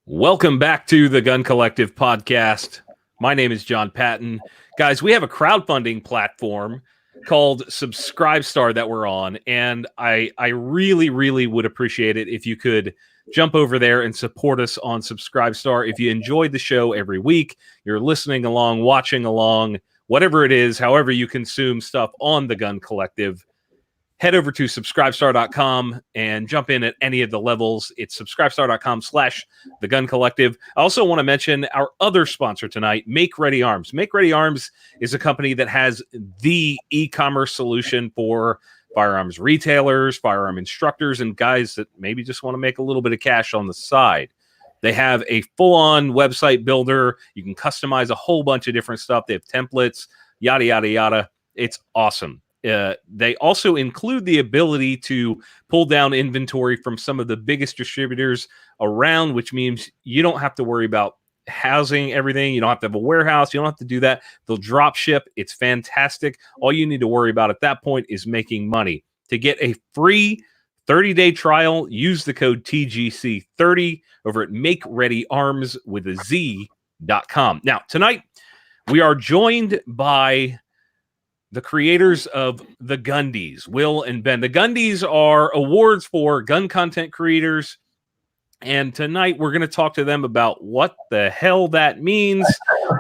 Welcome back to the Gun Collective podcast. My name is Jon Patton. Guys, we have a crowdfunding platform called Subscribestar that we're on, and I really would appreciate it if you could jump over there and support us on Subscribestar. If you enjoyed the show every week, you're listening along, watching along, whatever it is, however you consume stuff on the Gun Collective, head over to subscribestar.com and jump in at any of the levels. It's subscribestar.com/The Gun Collective. I also want to mention our other sponsor tonight, Make Ready Arms. Make Ready Arms is a company that has the e-commerce solution for firearms retailers, firearm instructors, and guys that maybe just want to make a little bit of cash on the side. They have a full-on website builder. You can customize a whole bunch of different stuff. They have templates, yada, yada, yada. It's awesome. They also include the ability to pull down inventory from some of the biggest distributors around, which means you don't have to worry about housing everything. You don't have to have a warehouse. You don't have to do that. They'll drop ship. It's fantastic. All you need to worry about at that point is making money. To get a free 30-day trial, use the code TGC30 over at MakeReadyArms.com. Now, tonight, we are joined by the creators of the Gundies, Will and Ben. The Gundies are awards for gun content creators, and tonight we're going to talk to them about what the hell that means.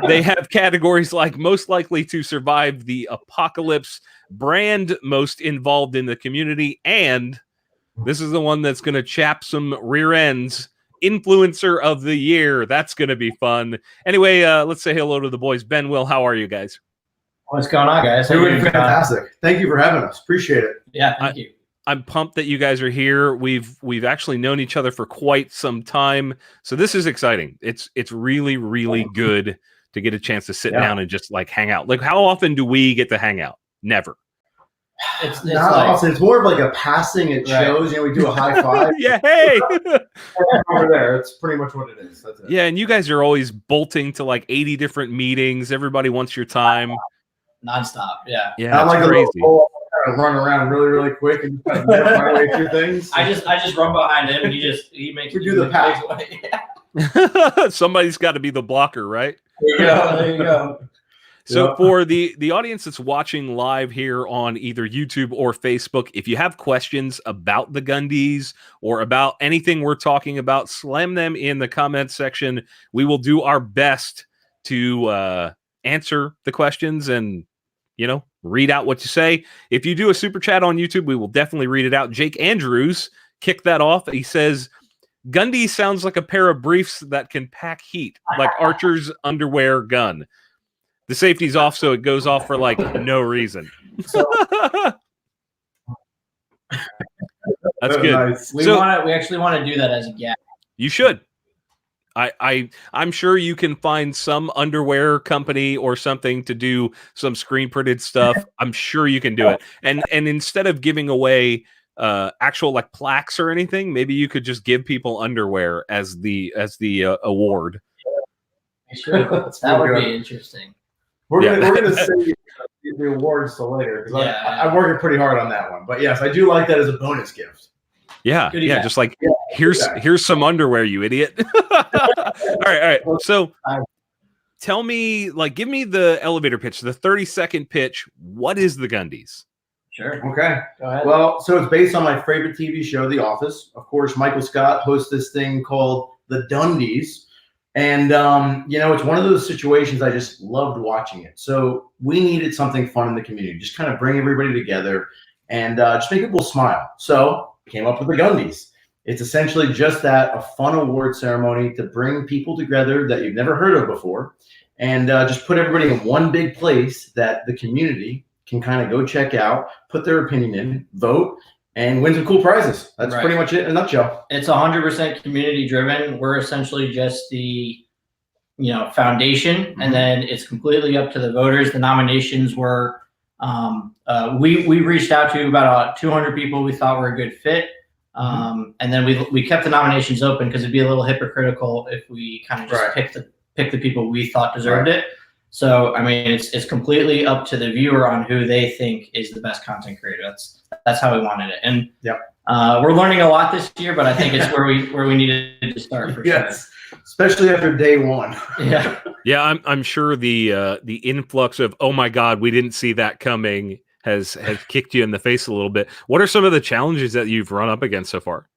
They have categories like most likely to survive the apocalypse, brand most involved in the community, and this is the one that's going to chap some rear ends, influencer of the year. That's going to be fun. Anyway, let's say hello to the boys. Ben, Will, how are you guys? What's going on, guys? Doing fantastic. Thank you for having us. Appreciate it. Yeah, thank you. I'm pumped that you guys are here. We've actually known each other for quite some time, so this is exciting. It's really good to get a chance to sit down and just like hang out. Like, how often do we get to hang out? Never. It's not like, often. It's more of like a passing at shows. You know, we do a high five. Yeah, hey. Over there. It's pretty much what it is. That's it. Yeah, and you guys are always bolting to like 80 different meetings. Everybody wants your time. Nonstop, yeah. Yeah, I'm like crazy. Kind of run around really quick and just kind of get my way through things. I just run behind him and he makes we do the pass. Yeah. Somebody's got to be the blocker, right? There you go. So for the audience that's watching live here on either YouTube or Facebook, if you have questions about the Gundies or about anything we're talking about, slam them in the comments section. We will do our best to answer the questions and, you know, read out what you say. If you do a super chat on YouTube, we will definitely read it out. Jake Andrews kicked that off. He says, Gundy sounds like a pair of briefs that can pack heat, like Archer's underwear gun. The safety's off, so it goes off for like no reason. That's good. Nice. We actually want to do that as a gag. You should. I'm sure you can find some underwear company or something to do some screen printed stuff. I'm sure you can do it. And instead of giving away actual like plaques or anything, maybe you could just give people underwear as the award. Sure. That would be interesting. We're gonna save the awards till later because I'm working pretty hard on that one. But yes, I do like that as a bonus gift. Yeah, just like here's some underwear, you idiot. All right. So tell me, like, give me the elevator pitch, the 30-second pitch. What is the Gundies? Sure. Okay. Go ahead. Well, so it's based on my favorite TV show, The Office. Of course, Michael Scott hosts this thing called The Gundies. And, you know, it's one of those situations I just loved watching it. So we needed something fun in the community, just kind of bring everybody together and just make people smile. So came up with the Gundies. It's essentially just that, a fun award ceremony to bring people together that you've never heard of before and just put everybody in one big place that the community can kind of go check out, put their opinion in, vote, and win some cool prizes. That's pretty much it in a nutshell. It's 100% community driven. We're essentially just the, foundation, and then it's completely up to the voters. The nominations were, we reached out to about 200 people we thought were a good fit. And then we kept the nominations open because it'd be a little hypocritical if we kind of just pick the people we thought deserved it. So, I mean, it's completely up to the viewer on who they think is the best content creator. That's how we wanted it. And We're learning a lot this year, but I think it's where we needed to start for Yes, especially after day one. Yeah. Yeah, I'm sure the influx of, oh my God, we didn't see that coming has kicked you in the face a little bit. What are some of the challenges that you've run up against so far?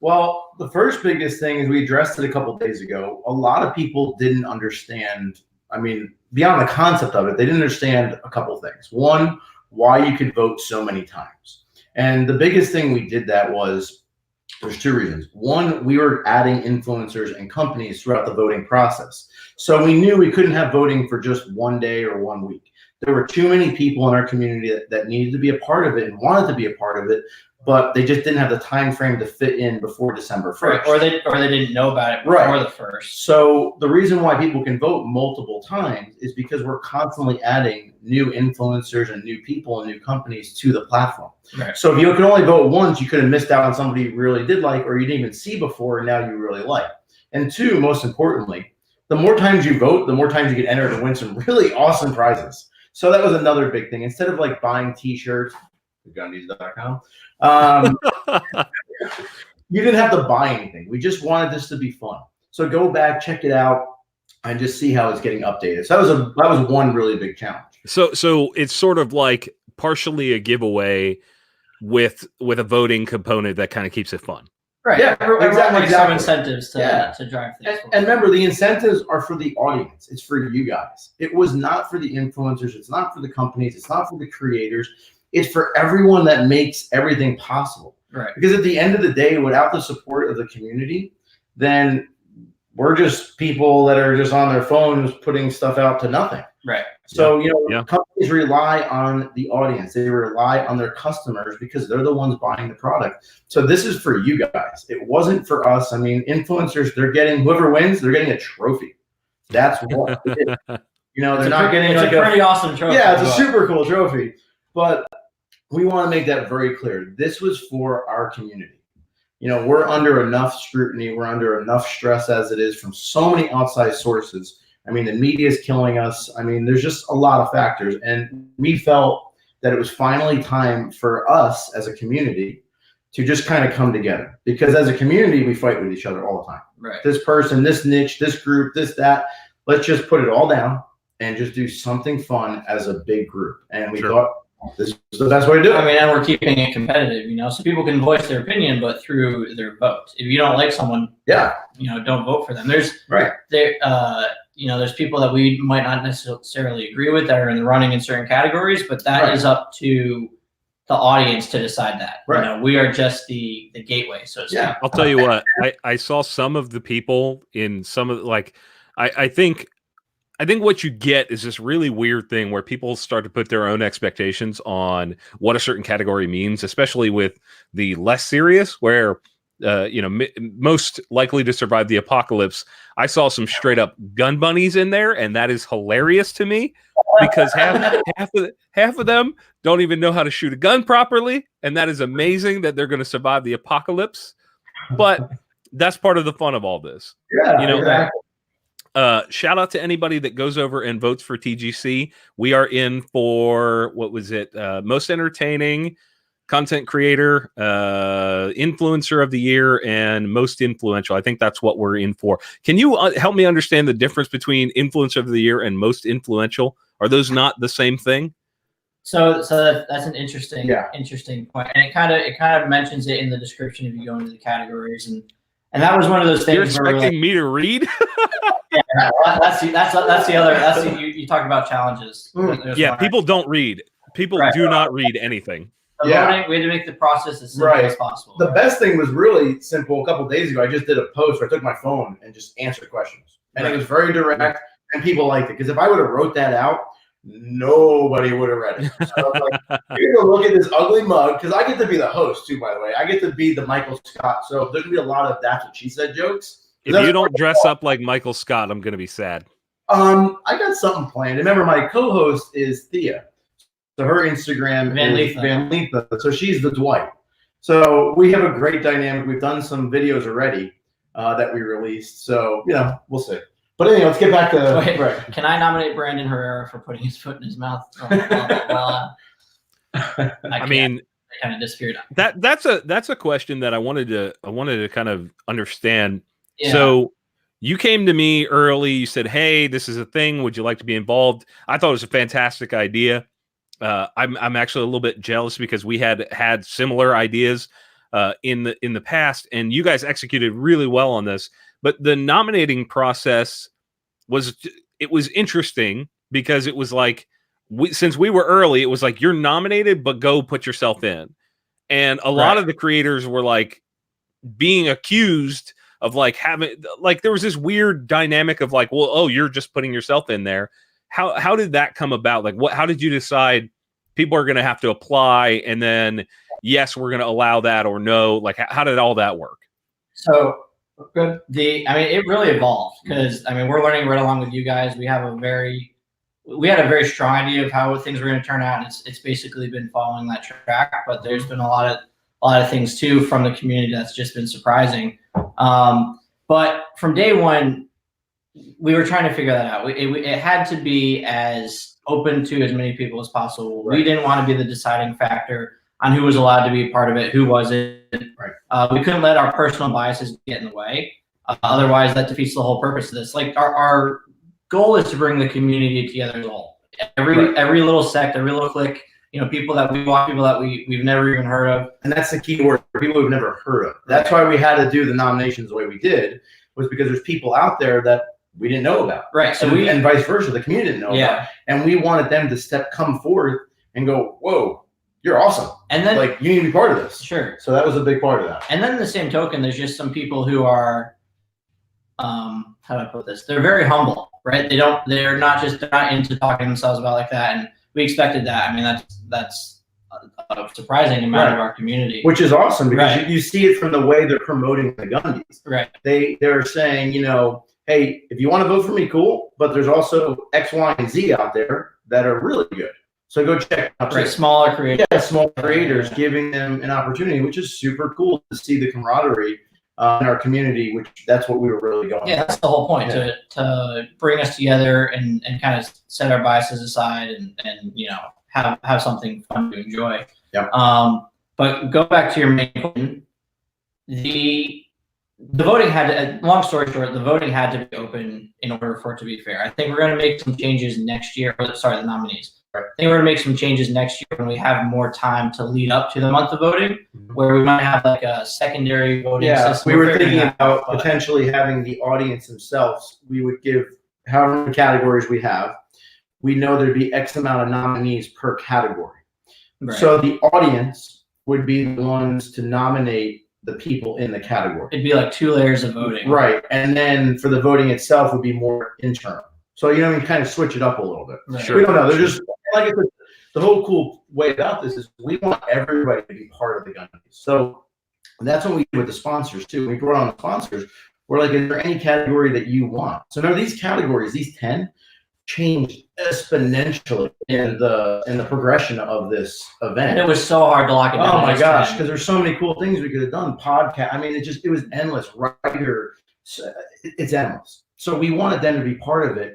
Well, the first biggest thing is we addressed it a couple of days ago. A lot of people didn't understand. I mean, beyond the concept of it, they didn't understand a couple of things. One, why you could vote so many times. And the biggest thing we did that was, there's two reasons. One, we were adding influencers and companies throughout the voting process. So we knew we couldn't have voting for just one day or 1 week. There were too many people in our community that needed to be a part of it and wanted to be a part of it, but they just didn't have the time frame to fit in before December 1st. Right. Or they didn't know about it before the 1st. So the reason why people can vote multiple times is because we're constantly adding new influencers and new people and new companies to the platform. Right. So if you can only vote once, you could have missed out on somebody you really did like, or you didn't even see before, and now you really like. And two, most importantly, the more times you vote, the more times you get entered to win some really awesome prizes. So that was another big thing. Instead of like buying t-shirts, Gundies.com, you didn't have to buy anything. We just wanted this to be fun. So go back, check it out, and just see how it's getting updated. So that was one really big challenge. So it's sort of like partially a giveaway with a voting component that kind of keeps it fun. Right. Yeah, Exactly. exactly. Some incentives to drive things. And remember, the incentives are for the audience. It's for you guys. It was not for the influencers. It's not for the companies. It's not for the creators. It's for everyone that makes everything possible. Right. Because at the end of the day, without the support of the community, then we're just people that are just on their phones putting stuff out to nothing. Right. So, companies rely on the audience. They rely on their customers because they're the ones buying the product. So this is for you guys. It wasn't for us. I mean, influencers, whoever wins, they're getting a trophy. That's what it is. They're not getting like a pretty awesome trophy. Yeah, it's a super cool trophy. But we want to make that very clear. This was for our community. We're under enough scrutiny. We're under enough stress as it is from so many outside sources. I mean, the media is killing us. I mean, there's just a lot of factors. And we felt that it was finally time for us as a community to just kind of come together. Because as a community, we fight with each other all the time. Right. This person, this niche, this group, this, that. Let's just put it all down and just do something fun as a big group. And we thought this is the best way to do it. I mean, and we're keeping it competitive, so people can voice their opinion, but through their vote. If you don't like someone, don't vote for them. There's people that we might not necessarily agree with that are in the running in certain categories, but that is up to the audience to decide that. Right. We are just the gateway, so to speak. Yeah. I'll tell you what, I saw some of the people in some of I think what you get is this really weird thing where people start to put their own expectations on what a certain category means, especially with the less serious, where most likely to survive the apocalypse. I saw some straight up gun bunnies in there, and that is hilarious to me because half of them don't even know how to shoot a gun properly, and that is amazing that they're going to survive the apocalypse. But that's part of the fun of all this. Yeah, exactly. Shout out to anybody that goes over and votes for TGC. We are in for, what was it? Most entertaining content creator, influencer of the year, and most influential. I think that's what we're in for. Can you help me understand the difference between influencer of the year and most influential? Are those not the same thing? So that's an interesting point, and it kind of mentions it in the description if you go into the categories, and that was one of those things. You're expecting me to read? Yeah, that's the other. You talked about challenges. Yeah, people don't read. People do not read anything. Voting, we had to make the process as simple as possible. The best thing was really simple. A couple of days ago, I just did a post where I took my phone and just answered questions, and it was very direct, and people liked it. Because if I would have wrote that out, nobody would have read it. So I was like, you're gonna look at this ugly mug, because I get to be the host too, by the way. I get to be the Michael Scott. So there's gonna be a lot of that's what she said jokes. If you don't dress up like Michael Scott, I'm gonna be sad. I got something planned. Remember, my co-host is Thea. So her Instagram is Van Letha. So she's the Dwight. So we have a great dynamic. We've done some videos already that we released. So, we'll see. But anyway, let's get back to Can I nominate Brandon Herrera for putting his foot in his mouth? I mean, kind of disappeared. That's a question that I wanted to kind of understand. Yeah. So you came to me early. You said, "Hey, this is a thing. Would you like to be involved?" I thought it was a fantastic idea. I'm actually a little bit jealous because we had similar ideas in the past, and you guys executed really well on this. But the nominating process was interesting because it was like since we were early, it was like you're nominated, but go put yourself in. And a lot of the creators were like being accused of like having like there was this weird dynamic of like, well, oh, you're just putting yourself in there. How did that come about? Like how did you decide people are going to have to apply and then yes, we're going to allow that or no? Like how did all that work? So good. It really evolved because we're learning right along with you guys. We had a very strong idea of how things were going to turn out, and it's basically been following that track. But there's been a lot of things too from the community that's just been surprising. But from day one, we were trying to figure that out. It had to be as open to as many people as possible. Right. We didn't want to be the deciding factor on who was allowed to be a part of it, who wasn't. Right. We couldn't let our personal biases get in the way. Otherwise, that defeats the whole purpose of this. Like our goal is to bring the community together as a whole. Every little sect, every little clique, people that we want, people that we've never even heard of. And that's the key word, people we've never heard of. That's why we had to do the nominations the way we did, was because there's people out there that we didn't know about. Right. So and vice versa, the community didn't know about. And we wanted them to come forward and go, whoa, you're awesome. And then like you need to be part of this. Sure. So that was a big part of that. And then in the same token, there's just some people who are how do I put this? They're very humble, right? They're not into talking themselves about like that. And we expected that. That's a surprising amount of our community. Which is awesome because you see it from the way they're promoting the Gundies. Right. They're saying, hey, if you want to vote for me, cool. But there's also X, Y, and Z out there that are really good. So go check out smaller creators. Yeah, small creators, giving them an opportunity, which is super cool to see the camaraderie in our community, which that's what we were really going. Yeah, that's the whole point, to bring us together and kind of set our biases aside and have something fun to enjoy. Yeah. But go back to your main point. The voting had to, long story short, the voting had to be open in order for it to be fair. I think we're going to make some changes next year. The nominees. I think we're going to make some changes next year when we have more time to lead up to the month of voting, where we might have like a secondary voting system. We were thinking about potentially having the audience themselves. We would give however many categories we have. We know there'd be X amount of nominees per category. Right. So the audience would be the ones to nominate the people in the category. It'd be like 2 layers of voting. Right. And then for the voting itself would be more internal. So, we kind of switch it up a little bit. Right. Sure. We don't know. They're just, like I said, the whole cool way about this is we want everybody to be part of the Gundies. So that's what we do with the sponsors too. We brought on the sponsors. We're like, is there any category that you want? So now these categories, these 10, changed exponentially in the progression of this event. And it was so hard to lock it down. Oh my gosh, because there's so many cool things we could have done. Podcast. It was endless. Writer, it's endless. So we wanted them to be part of it.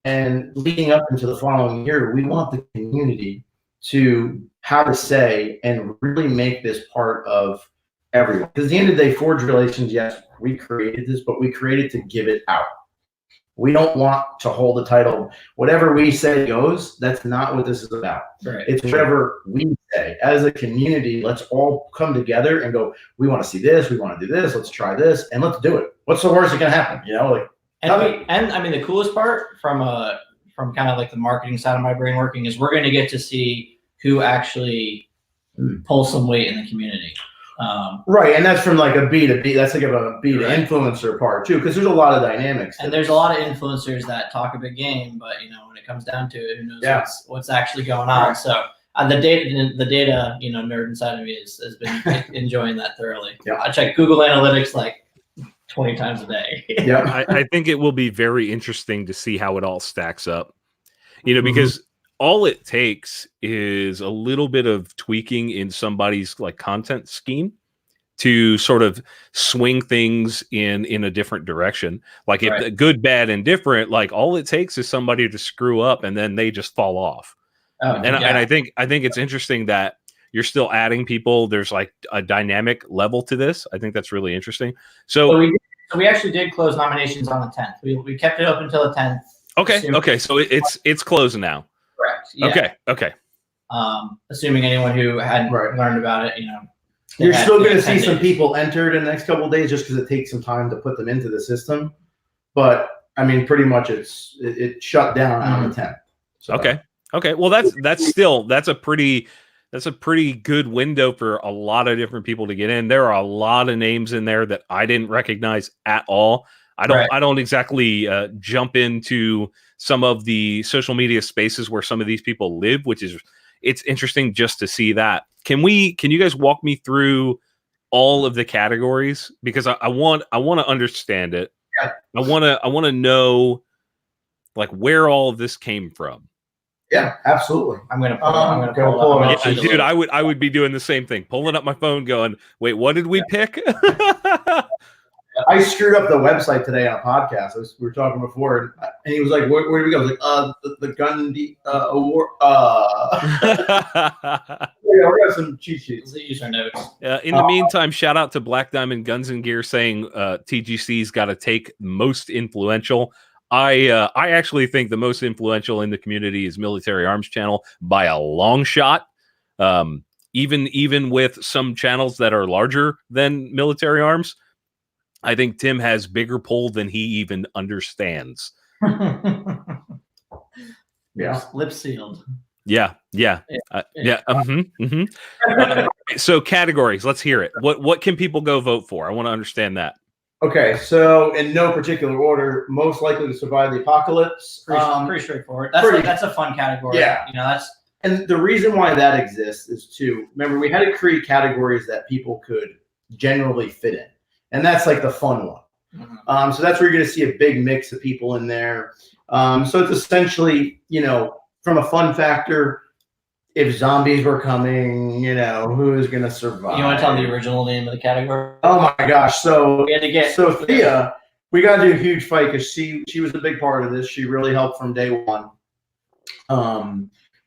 And leading up into the following year, we want the community to have a say and really make this part of everyone. Because at the end of the day, Forge Relations, yes, we created this, but we created to give it out. We don't want to hold the title. Whatever we say goes. That's not what this is about. Right. It's whatever we say. As a community, let's all come together and go, we want to see this, we want to do this, let's try this, and let's do it. What's the worst that can happen? And the coolest part from kind of like the marketing side of my brain working is we're going to get to see who actually pulls some weight in the community. Right, and that's from like a B to B. That's like a B to influencer part too, because there's a lot of dynamics. And there's a lot of influencers that talk a big game, but when it comes down to it, who knows what's actually going on. Right. So the data, nerd inside of me has been enjoying that thoroughly. Yeah, I check Google Analytics like 20 times a day. Yeah, I think it will be very interesting to see how it all stacks up. Because all it takes is a little bit of tweaking in somebody's like content scheme to sort of swing things in a different direction. Like if the good, bad, and different, like all it takes is somebody to screw up and then they just fall off. And I think it's interesting that you're still adding people. There's like a dynamic level to this. I think that's really interesting. So So we actually did close nominations on the 10th. We kept it open until the 10th. okay. So it's closing now. Correct. Yeah. Okay. Assuming anyone who hadn't learned about it, You're still going to see some people enter in the next couple of days just because it takes some time to put them into the system. But I mean, pretty much it shut down on the 10th. So. Okay. Well, that's a pretty good window for a lot of different people to get in. There are a lot of names in there that I didn't recognize at all. I don't exactly jump into some of the social media spaces where some of these people live, it's interesting just to see that. Can you guys walk me through all of the categories? Because I want to understand it. Yeah. I want to know like where all of this came from. Yeah, absolutely. I'm gonna pull it up. Yeah, dude, I would be doing the same thing, pulling up my phone, going, "Wait, what did we pick?" I screwed up the website today on a podcast. We were talking before, and he was like, "Where do we go?" I was like, the Gundies award." Yeah, we got some cheat sheets. User notes. In the meantime, shout out to Black Diamond Guns and Gear saying TGC's got to take most influential. I actually think the most influential in the community is Military Arms Channel by a long shot. Even with some channels that are larger than Military Arms, I think Tim has bigger pull than he even understands. Yeah, lip sealed. Yeah. So categories, let's hear it. What can people go vote for? I want to understand that. Okay, so in no particular order, most likely to survive the apocalypse. Pretty straightforward. That's a fun category. Yeah, and the reason why that exists is to remember we had to create categories that people could generally fit in, and that's like the fun one. Mm-hmm. So that's where you're going to see a big mix of people in there. So it's essentially, from a fun factor, if zombies were coming, who's going to survive? You want to tell the original name of the category? Oh my gosh. So we had to get Sophia, we got to do a huge fight because she was a big part of this. She really helped from day one.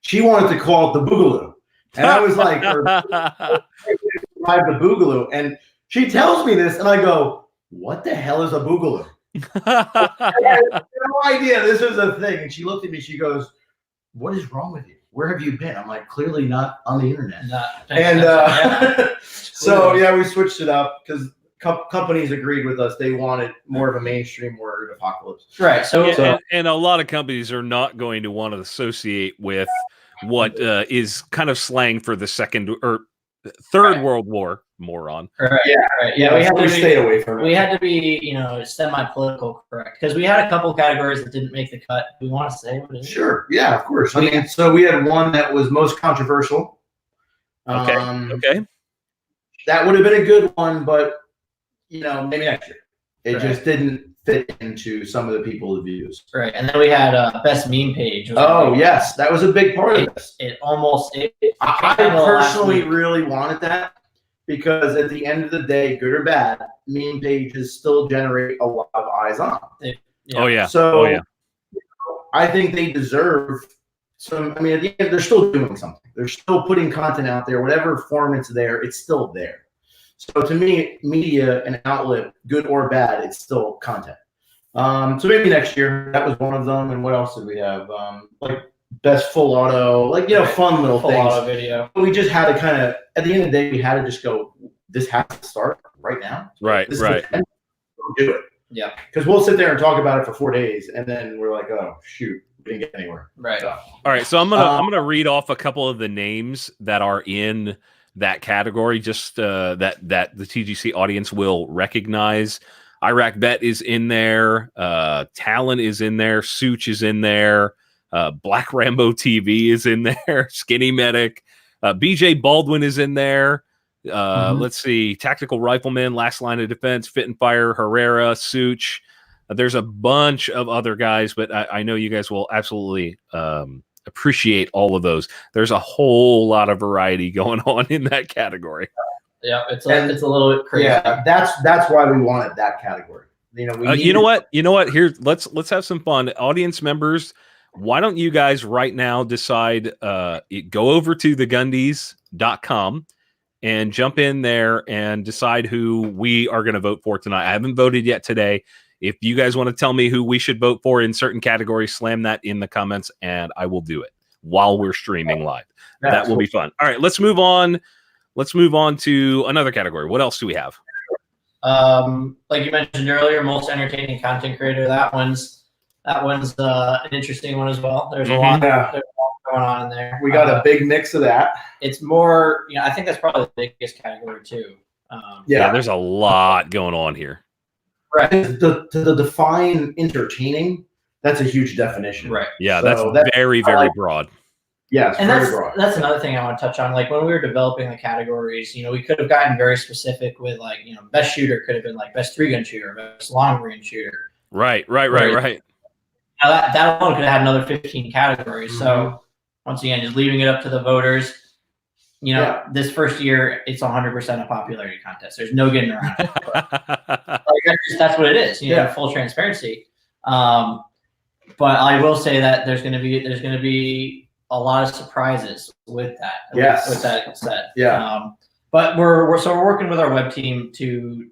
She wanted to call it the Boogaloo. And I was like, the Boogaloo. And she tells me this, and I go, what the hell is a Boogaloo? I had no idea this was a thing. And she looked at me, she goes, what is wrong with you? Where have you been? I'm like, clearly not on the internet. So we switched it up because companies agreed with us. They wanted more of a mainstream word, apocalypse. Right. And a lot of companies are not going to want to associate with what is kind of slang for the second or third World War. Moron. Right. Yeah. We had to stay away from it. We had to be, semi-political correct because we had a couple categories that didn't make the cut. We want to say what it is. Sure. Yeah, of course. I mean, so we had one that was most controversial. Okay. That would have been a good one, but maybe next year. It just didn't fit into some of the people's views. Right. And then we had best meme page. Oh, yes. That was a big part of this. I personally really wanted that because at the end of the day, good or bad, meme pages still generate a lot of eyes on. Oh, yeah. So I think they deserve some. I mean, at the end, they're still doing something. They're still putting content out there. Whatever form it's there, it's still there. So to me, media and outlet, good or bad, it's still content. So maybe next year, that was one of them. And what else did we have? Like best full auto, fun little full things. Auto video. We just had to kind of, at the end of the day, we had to just go, this has to start right now. Right. This is do it. Yeah. Because we'll sit there and talk about it for 4 days, and then we're like, oh, shoot, we didn't get anywhere. Right. So, all right. So I'm gonna read off a couple of the names that are in that category, just that the TGC audience will recognize. Iraq Bet is in there. Talon is in there. Such is in there. Black Rambo TV is in there. Skinny Medic. BJ Baldwin is in there. Let's see. Tactical Rifleman, Last Line of Defense, Fit and Fire, Herrera, Such. There's a bunch of other guys, but I know you guys will absolutely appreciate all of those. There's a whole lot of variety going on in that category. Yeah, it's a little bit crazy. Yeah, that's why we wanted that category. You know what? Here, let's have some fun. Audience members, why don't you guys right now decide? Go over to the Gundies scribestar.com and jump in there and decide who we are going to vote for tonight. I haven't voted yet today. If you guys want to tell me who we should vote for in certain categories, slam that in the comments and I will do it while we're streaming live. That will be fun. All right, let's move on. Let's move on to another category. What else do we have? Like you mentioned earlier, most entertaining content creator. That one's an interesting one as well. There's a lot going on in there. We got a big mix of that. It's more, I think that's probably the biggest category too. Yeah, there's a lot going on here. Right. To define entertaining, that's a huge definition. Right. Yeah, so that's very, very broad. Yeah, and that's another thing I want to touch on. Like when we were developing the categories, we could have gotten very specific with like, best shooter could have been like best 3-gun shooter, best long range shooter. Right. Now that alone could have had another 15 categories. Mm-hmm. So once again, just leaving it up to the voters. This first year, it's 100% a popularity contest. There's no getting around it. That's what it is. Full transparency. But I will say that there's going to be a lot of surprises with that. Yes. With that said. Yeah. But we're working with our web team to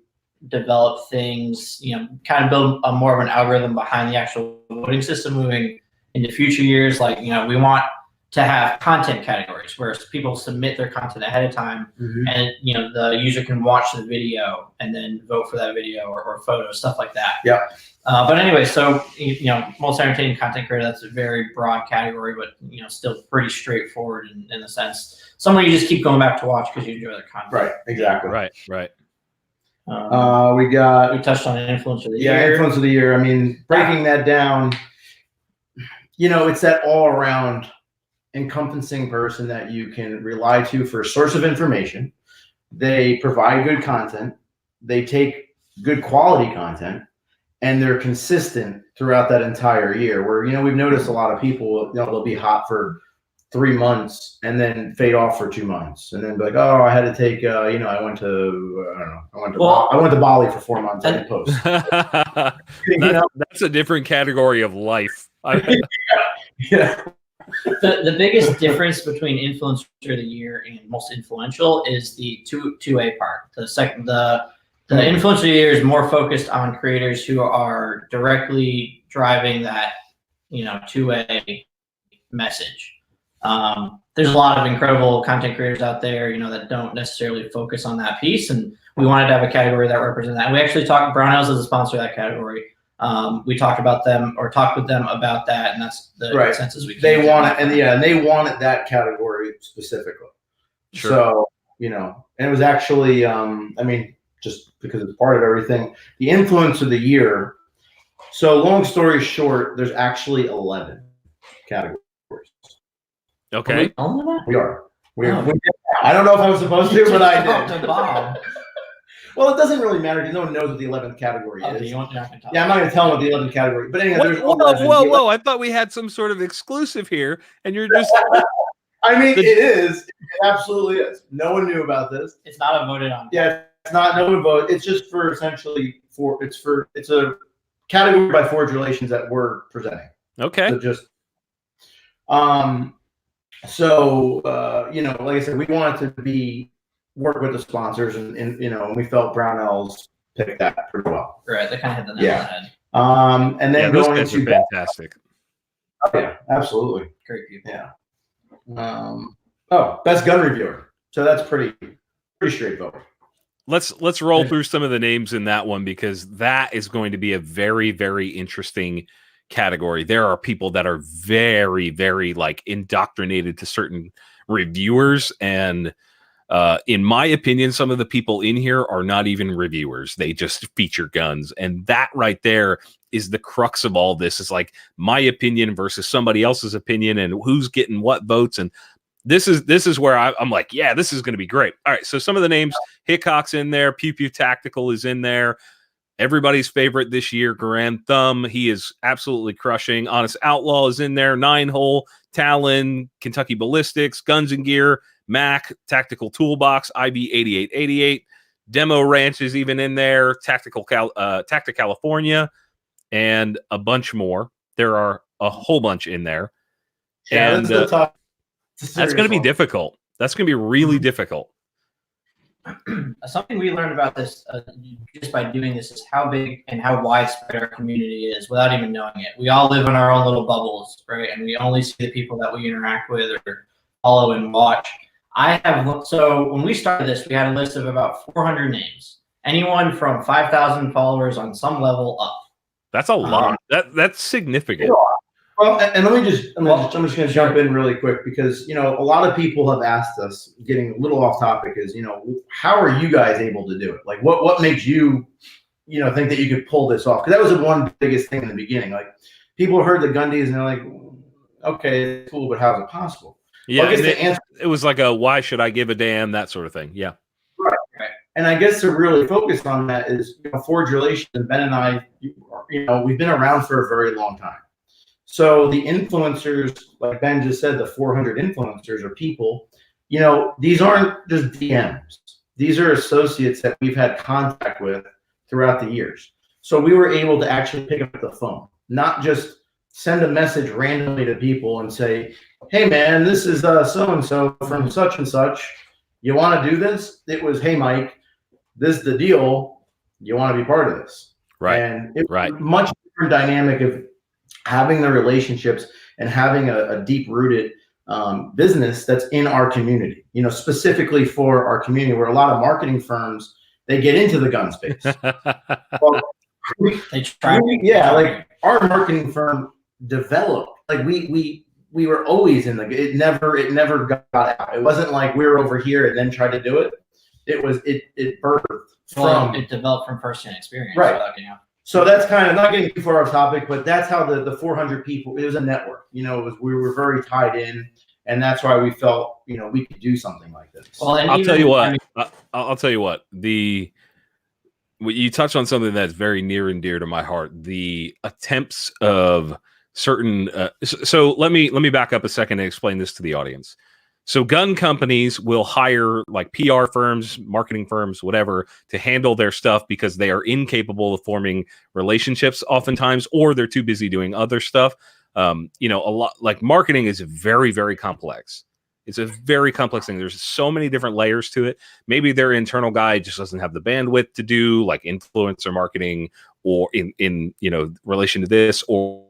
develop things, kind of build a more of an algorithm behind the actual voting system moving into future years. Like, we want to have content categories where people submit their content ahead of time, and the user can watch the video and then vote for that video or photo, stuff like that. Yeah. But anyway, so most entertaining content creator, that's a very broad category, but still pretty straightforward in the sense someone you just keep going back to watch because you enjoy their content. Right. Exactly. Right. We touched on influencer of the year. Yeah, influencer of the year. I mean, breaking that down, it's that all around encompassing person that you can rely to for a source of information. They provide good content. They take good quality content, and they're consistent throughout that entire year. Where we've noticed a lot of people, they'll be hot for 3 months and then fade off for 2 months, and then be like, oh, I had to take, I went to Bali for 4 months. I didn't post. That's a different category of life. Yeah. The biggest difference between influencer of the year and most influential is the 2A part. The influencer of the year is more focused on creators who are directly driving that 2A message. There's a lot of incredible content creators out there that don't necessarily focus on that piece, and we wanted to have a category that represented that. And we actually talked, Brownells is a sponsor of that category. We talked with them about that, and that's the consensus we came to. They wanted that category specifically. Sure. So, and it was actually, just because it's part of everything, the influence of the year. So long story short, there's actually 11 categories. Okay. We are. I don't know if I was supposed to, but I did. Well, it doesn't really matter because no one knows what the 11th category is. I'm not going to tell them what the 11th category. But anyway, there's 11. Whoa! I thought we had some sort of exclusive here, and you're just. It is. It absolutely is. No one knew about this. It's not a voted on. Yeah, it's not. No one voted. It's just for essentially it's a category by Forge Relations that we're presenting. Okay. So just. Like I said, we wanted to work with the sponsors, and we felt Brownells picked that pretty well. Right, they kind of hit the nail on the head. And then those guys are fantastic. Yeah, absolutely. Great people. Yeah. Best gun reviewer. So that's pretty straightforward. Let's roll through some of the names in that one, because that is going to be a very, very interesting category. There are people that are very, very indoctrinated to certain reviewers, and in my opinion, some of the people in here are not even reviewers. They just feature guns. And that right there is the crux of all this. It's like my opinion versus somebody else's opinion, and who's getting what votes. And this is where I'm like, yeah, this is going to be great. All right. So some of the names, Hickok's in there. Pew Pew Tactical is in there. Everybody's favorite this year, Grand Thumb. He is absolutely crushing. Honest Outlaw is in there. 9-Hole, Talon, Kentucky Ballistics, Guns and Gear, Mac, Tactical Toolbox, IB 8888, Demo Ranch is even in there, Tactic California, and a bunch more. There are a whole bunch in there. Yeah, and that's going to be difficult. That's going to be really difficult. Something we learned about this just by doing this is how big and how widespread our community is without even knowing it. We all live in our own little bubbles, right? And we only see the people that we interact with or follow and watch. So when we started this, we had a list of about 400 names. Anyone from 5,000 followers on some level up. That's a lot. That's significant. Well, and I'm just going to jump in really quick because, a lot of people have asked us, getting a little off topic, is, how are you guys able to do it? Like, what makes you, think that you could pull this off? Because that was the one biggest thing in the beginning. Like, people heard the Gundies and they're like, okay, it's cool, but how is it possible? Yeah, well, it was like a why should I give a damn, that sort of thing. Yeah. Right. And I guess to really focus on that is, Forge Relations, Ben and I, we've been around for a very long time. So the influencers, like Ben just said, the 400 influencers or people, these aren't just DMs. These are associates that we've had contact with throughout the years. So we were able to actually pick up the phone, not just send a message randomly to people and say, hey, man, this is so-and-so from such and such. You want to do this? It was, hey, Mike, this is the deal. You want to be part of this? Right. And it's a much different dynamic of having the relationships and having a deep-rooted business that's in our community, specifically for our community, where a lot of marketing firms, they get into the gun space. Well, like our marketing firm developed, like we were always in it never got out. It wasn't like we were over here and then tried to do it. It birthed it developed from first-hand experience. Right. So that's kind of not getting too far off topic, but that's how the 400 people, it was a network, we were very tied in, and that's why we felt, we could do something like this. Well, and I'll tell you what, you touched on something that's very near and dear to my heart, the attempts of certain, so let me back up a second and explain this to the audience. So gun companies will hire like PR firms, marketing firms, whatever, to handle their stuff because they are incapable of forming relationships oftentimes, or they're too busy doing other stuff. A lot like marketing is very, very complex. It's a very complex thing. There's so many different layers to it. Maybe their internal guy just doesn't have the bandwidth to do like influencer marketing or in relation to this, or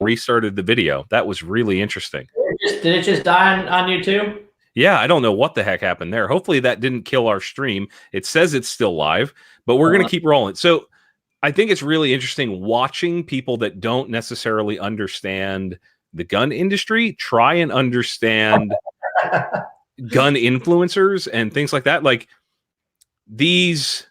restarted the video. That was really interesting. Did it just die on you too? Yeah, I don't know what the heck happened there. Hopefully that didn't kill our stream. It says it's still live, but we're going to keep rolling. So I think it's really interesting watching people that don't necessarily understand the gun industry try and understand gun influencers and things like that. Like these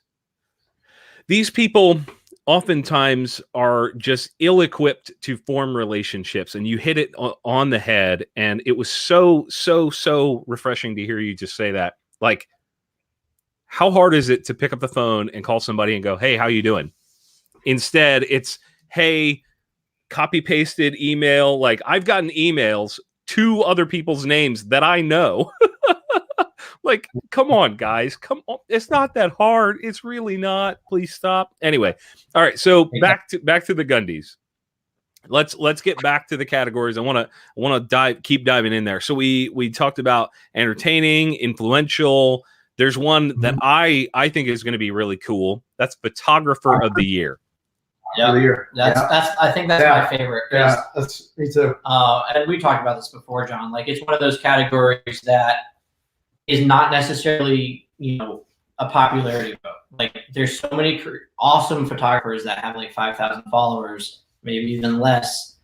people oftentimes are just ill-equipped to form relationships, and you hit it on the head. And it was so refreshing to hear you just say that. Like, how hard is it to pick up the phone and call somebody and go, hey, how you doing? Instead, it's, hey, copy pasted email. Like, I've gotten emails to other people's names that I know. Like, come on, guys. Come on. It's not that hard. It's really not. Please stop. Anyway. All right. So back to the Gundies. Let's get back to the categories. I want to keep diving in there. So we talked about entertaining, influential. There's one that I think is going to be really cool. That's photographer of the year. Yeah, I think that's my favorite. Yeah, that's me too. And we talked about this before, John. Like, it's one of those categories that is not necessarily, a popularity vote. Like, there's so many awesome photographers that have like 5,000 followers, maybe even less.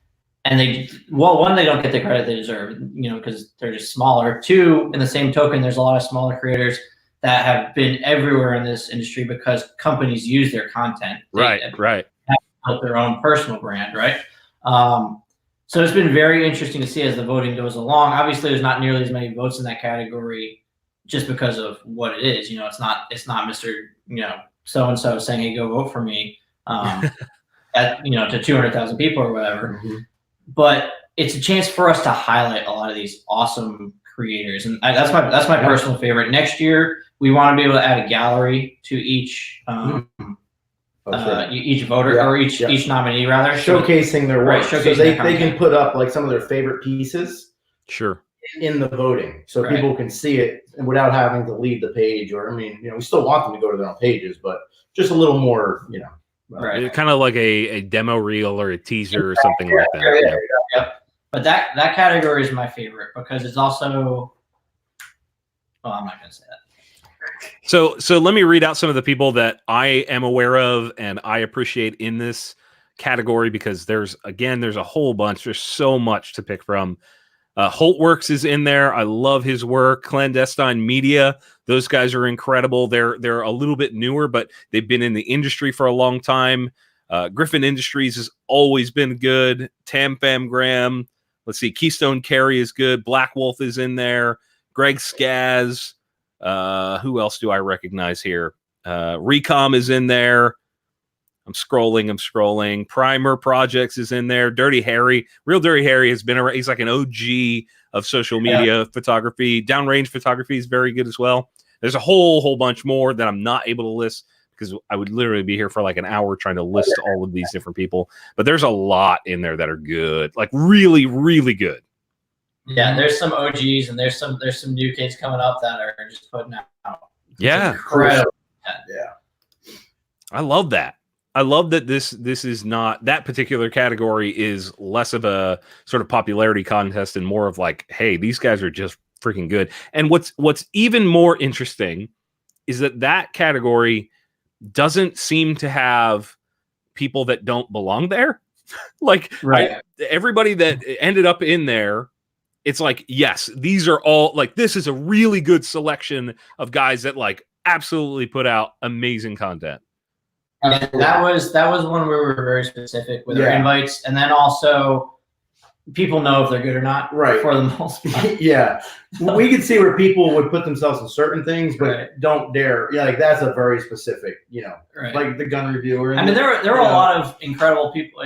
And one, they don't get the credit they deserve, because they're just smaller. Two, in the same token, there's a lot of smaller creators that have been everywhere in this industry because companies use their content. Right. Have built their own personal brand, right? So it's been very interesting to see as the voting goes along. Obviously, there's not nearly as many votes in that category just because of what it is. It's not Mr. So-and-so saying, hey, go vote for me, to 200,000 people or whatever. Mm-hmm. But it's a chance for us to highlight a lot of these awesome creators. And that's my personal favorite. Next year, we want to be able to add a gallery to each each voter or each nominee rather, showcasing their work. Right, so they can put up like some of their favorite pieces. Sure. In the voting, so people can see it without having to leave the page. Or I mean, we still want them to go to their own pages, but just a little more, kind of like a demo reel or a teaser or something like that. Yep. But that category is my favorite because it's also. Well, I'm not going to say that. So let me read out some of the people that I am aware of and I appreciate in this category, because there's a whole bunch. There's so much to pick from. Holtworks is in there. I love his work. Clandestine Media, those guys are incredible. They're a little bit newer, but they've been in the industry for a long time. Griffin Industries has always been good. Tam Fam Graham. Let's see. Keystone Carry is good. Black Wolf is in there. Greg Skaz. Who else do I recognize here? Recom is in there. I'm scrolling. Primer Projects is in there. Dirty Harry. Real Dirty Harry has been around. He's like an OG of social media photography. Downrange Photography is very good as well. There's a whole bunch more that I'm not able to list because I would literally be here for like an hour trying to list all of these different people. But there's a lot in there that are good, like really, really good. Yeah, there's some OGs and there's some new kids coming up that are just putting out. Yeah, incredible. Yeah, I love that. I love that this is not, that particular category is less of a sort of popularity contest and more of like, hey, these guys are just freaking good. And what's even more interesting is that category doesn't seem to have people that don't belong there. Like everybody that ended up in there, it's like, yes, these are all like, this is a really good selection of guys that like absolutely put out amazing content. And that was one where we were very specific with our invites, and then also people know if they're good or not, for the most part. Yeah, we could see where people would put themselves in certain things, but don't dare. Yeah, like that's a very specific, like the gun reviewer. I mean, there were a lot of incredible people,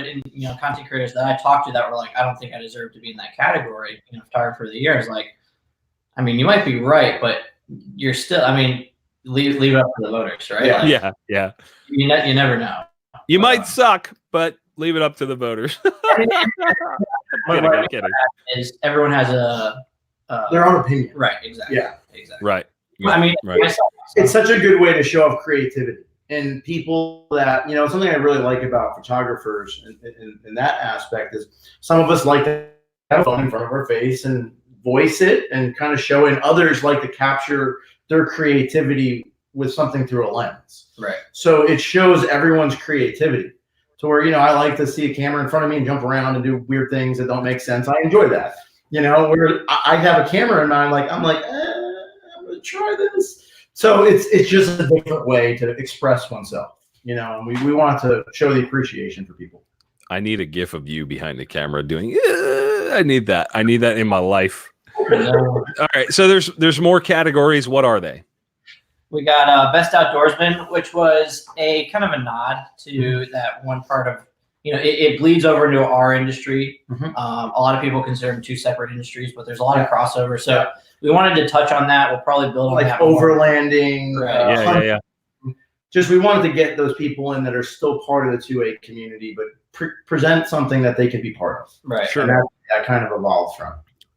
content creators that I talked to that were like, I don't think I deserve to be in that category. Photographer of the year is like, I mean, you might be right, but you're still. I mean. Leave it up to the voters, right? Yeah. You never know. You might suck, but leave it up to the voters. I'm kidding. Is everyone has their own opinion, right? Exactly. Yeah, exactly. Right. I mean, it's such a good way to show off creativity and people that something I really like about photographers in that aspect is some of us like to have a phone in front of our face and voice it and kind of show it, and others like to capture their creativity with something through a lens. Right. So it shows everyone's creativity to where, I like to see a camera in front of me and jump around and do weird things that don't make sense. I enjoy that. Where I have a camera in mind, I'm like, I'm going to try this. So it's just a different way to express oneself, and we want to show the appreciation for people. I need a GIF of you behind the camera doing, I need that. I need that in my life. All right, so there's more categories. What are they? We got Best Outdoorsman, which was a kind of a nod to that one part of, it bleeds over into our industry. A lot of people consider them two separate industries, but there's a lot of crossover. So we wanted to touch on that. We'll probably build on that. Overlanding. Yeah. Just we wanted to get those people in that are still part of the 2A community, but present something that they can be part of. Right. Sure. And that kind of evolves from.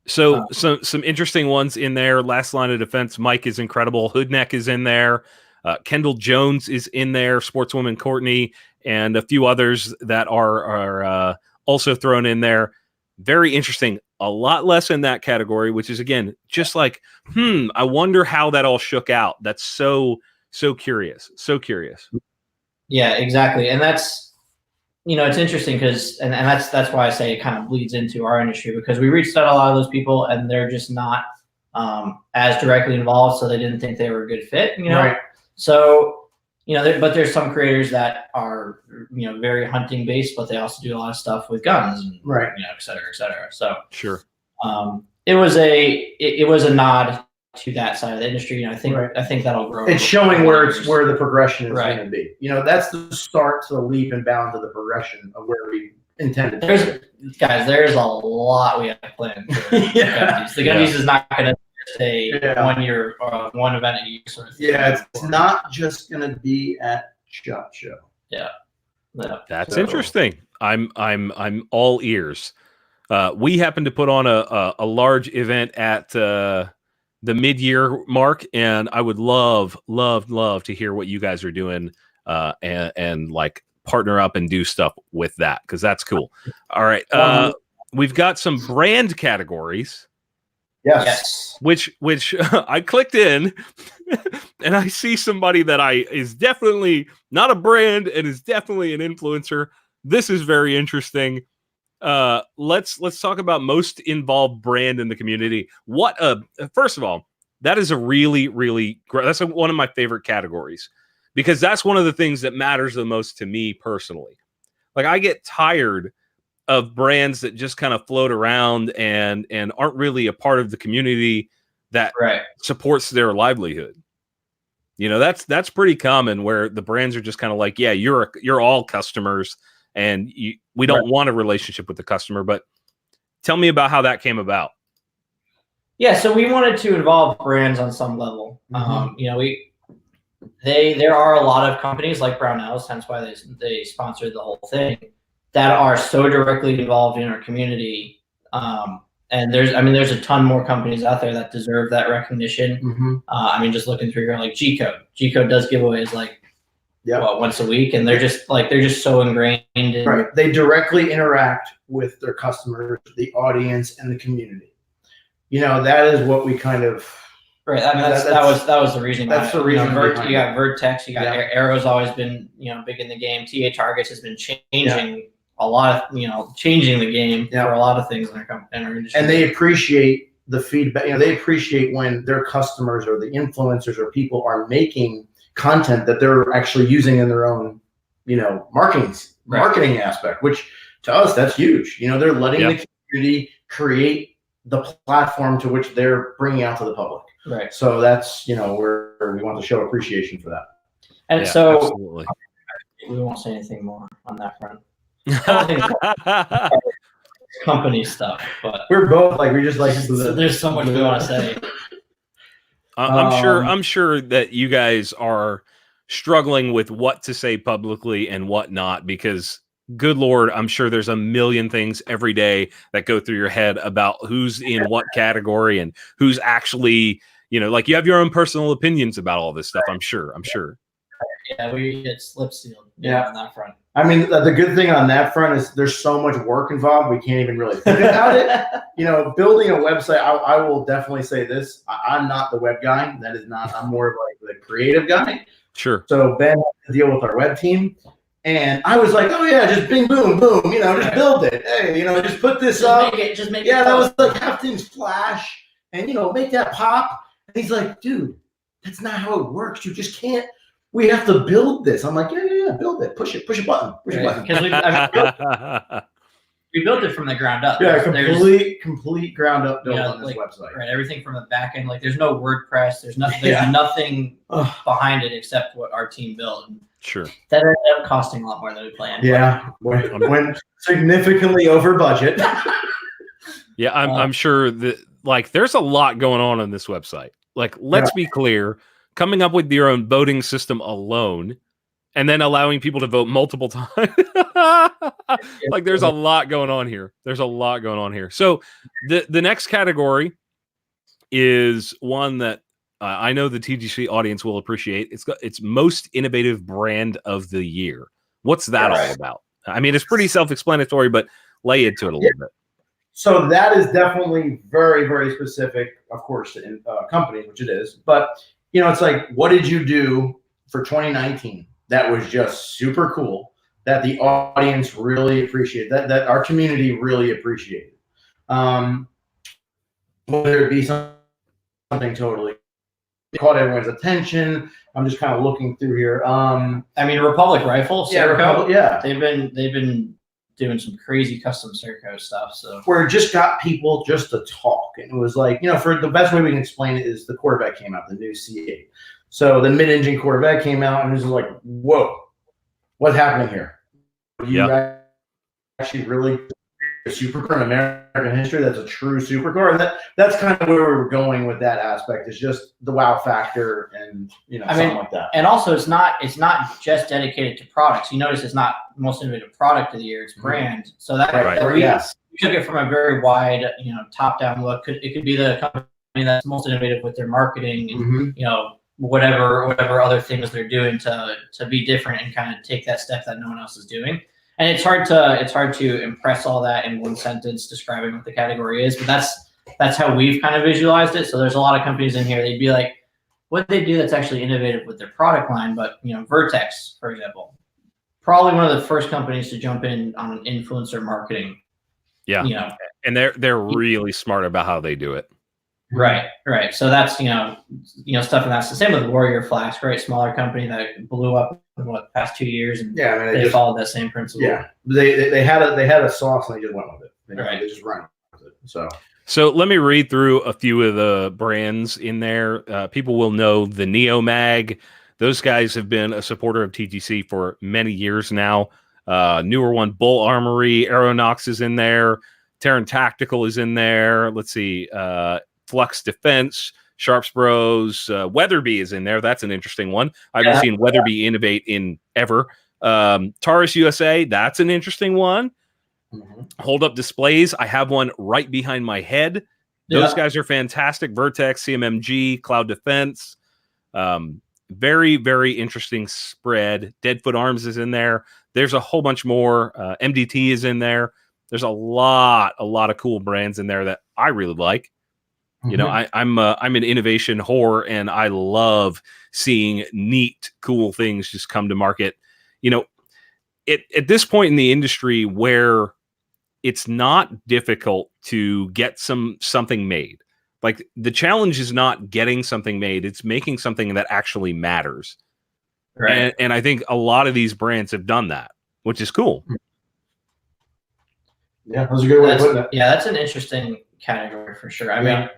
So some interesting ones in there. Last Line of Defense, Mike is incredible. Hoodneck is in there. Kendall Jones is in there. Sportswoman Courtney and a few others that are also thrown in there. Very interesting. A lot less in that category, which is again just like, I wonder how that all shook out. That's so curious. So curious. Yeah, exactly. And that's. It's interesting because, and that's why I say it kind of bleeds into our industry, because we reached out to a lot of those people and they're just not as directly involved, so they didn't think they were a good fit. Right. So but there's some creators that are very hunting based, but they also do a lot of stuff with guns, and, et cetera, et cetera. So sure. It was a nod to that side of the industry. I think that'll grow. It's showing where the progression is going to be. That's the start to the leap and bound to the progression of where we intended. There's a lot we have planned for the Gundies. The Gundies is not going to a 1 year or one event a year sort of thing. Yeah, it's not just going to be at SHOT Show. Yeah. That's interesting. I'm all ears. We happen to put on a large event at the mid-year mark, and I would love to hear what you guys are doing and like partner up and do stuff with that, because that's cool. All right. We've got some brand categories. Yes. Which I clicked in and I see somebody that is definitely not a brand and is definitely an influencer. This is very interesting. Let's talk about most involved brand in the community. First of all, that is a really great, that's one of my favorite categories, because that's one of the things that matters the most to me personally. Like, I get tired of brands that just kind of float around and aren't really a part of the community that supports their livelihood. You know, that's pretty common, where the brands are just kind of like, yeah, you're all customers, and we don't want a relationship with the customer. But tell me about how that came about. Yeah, so we wanted to involve brands on some level. You know, there are a lot of companies like Brownells, hence why they sponsored the whole thing, that are so directly involved in our community. And there's a ton more companies out there that deserve that recognition. I mean, just looking through here, like G-Code. G-Code does giveaways like once a week, and they're just so ingrained in They directly interact with their customers, the audience, and the community. You know, that is what we kind of I mean, that was the reason. That's the reason. You got Vertex, you got Arrow's always been big in the game. TA Targets has been changing a lot of changing the game for a lot of things in our industry. And they appreciate the feedback. You know, they appreciate when their customers or the influencers or people are making content that they're actually using in their own, marketing aspect, which to us, that's huge. You know, they're letting the community create the platform to which they're bringing out to the public. Right. So that's, where we want to show appreciation for that. And so absolutely. We won't say anything more on that front. Company stuff, but we're both like, we just like there's so much we want to say. I'm sure that you guys are struggling with what to say publicly and what not, because good Lord, I'm sure there's a million things every day that go through your head about who's in what category and who's actually, like, you have your own personal opinions about all this stuff. I'm sure. Yeah, we get slip sealed. On that front. I mean, the good thing on that front is there's so much work involved. We can't even really think about it. Building a website, I will definitely say this. I'm not the web guy. That is not, I'm more of like the creative guy. Sure. So Ben has to deal with our web team. And I was like, oh yeah, just bing, boom, boom, just build it. Hey, just put this up. Just make it. Yeah, that was like, have things flash and, make that pop. And he's like, dude, that's not how it works. You just can't. We have to build this. I'm like, yeah, build it. Push a button. Because we built it from the ground up. Yeah, complete ground up build on this website. Right, everything from the back end. Like, there's no WordPress. There's nothing behind it except what our team built. Sure. That ended up costing a lot more than we planned. Yeah, went significantly over budget. Yeah, I'm sure that there's a lot going on this website. Like, let's be clear. Coming up with your own voting system alone, and then allowing people to vote multiple times. Like, there's a lot going on here. So the next category is one that I know the TGC audience will appreciate. It's most innovative brand of the year. What's that all about? I mean, it's pretty self-explanatory, but lay into it a little bit. So that is definitely very, very specific, of course, in companies, which it is. But it's like, what did you do for 2019 that was just super cool, that the audience really appreciated, that our community really appreciated? Whether it be something totally caught everyone's attention. I'm just kind of looking through here. I mean, Republic Rifle, Serco, they've been doing some crazy custom Serco stuff. So where it just got people just to talk. And it was like, for the best way we can explain it is the Corvette came out, the new C8. So the mid-engine Corvette came out, and it was like, whoa, what's happening here? You actually really supercar in American history that's a true supercar. And that's kind of where we were going with that aspect, is just the wow factor and something like that. And also it's not just dedicated to products. You notice it's not most innovative product of the year, it's brand. So that we took it from a very wide, top-down look. It could be the company that's most innovative with their marketing and whatever other things they're doing to be different and kind of take that step that no one else is doing. And it's hard to impress all that in one sentence describing what the category is, but that's how we've kind of visualized it. So there's a lot of companies in here, they'd be like, what they do that's actually innovative with their product line, but Vertex, for example, probably one of the first companies to jump in on influencer marketing. Yeah. And they're really smart about how they do it. Right. So that's stuff, and that's the same with Warrior Flask, right? Smaller company that blew up in the past 2 years, and they followed that same principle. Yeah, they had a sauce and they just went with it. They just ran with it. So let me read through a few of the brands in there. People will know the Neo Mag. Those guys have been a supporter of TGC for many years now. Newer one, Bull Armory, Aeronox is in there. Terran Tactical is in there. Let's see. Flux Defense, Sharps Bros, Weatherby is in there. That's an interesting one. I haven't seen Weatherby innovate in ever. Taurus USA, that's an interesting one. Hold Up Displays, I have one right behind my head. Those guys are fantastic. Vertex, CMMG, Cloud Defense. Very, very interesting spread. Deadfoot Arms is in there. There's a whole bunch more. MDT is in there. There's a lot of cool brands in there that I really like. I'm an innovation whore, and I love seeing neat, cool things just come to market. At this point in the industry where it's not difficult to get something made. Like, the challenge is not getting something made; it's making something that actually matters. Right. And I think a lot of these brands have done that, which is cool. Yeah, that was a good way of putting it. Yeah, that's an interesting category for sure. I mean,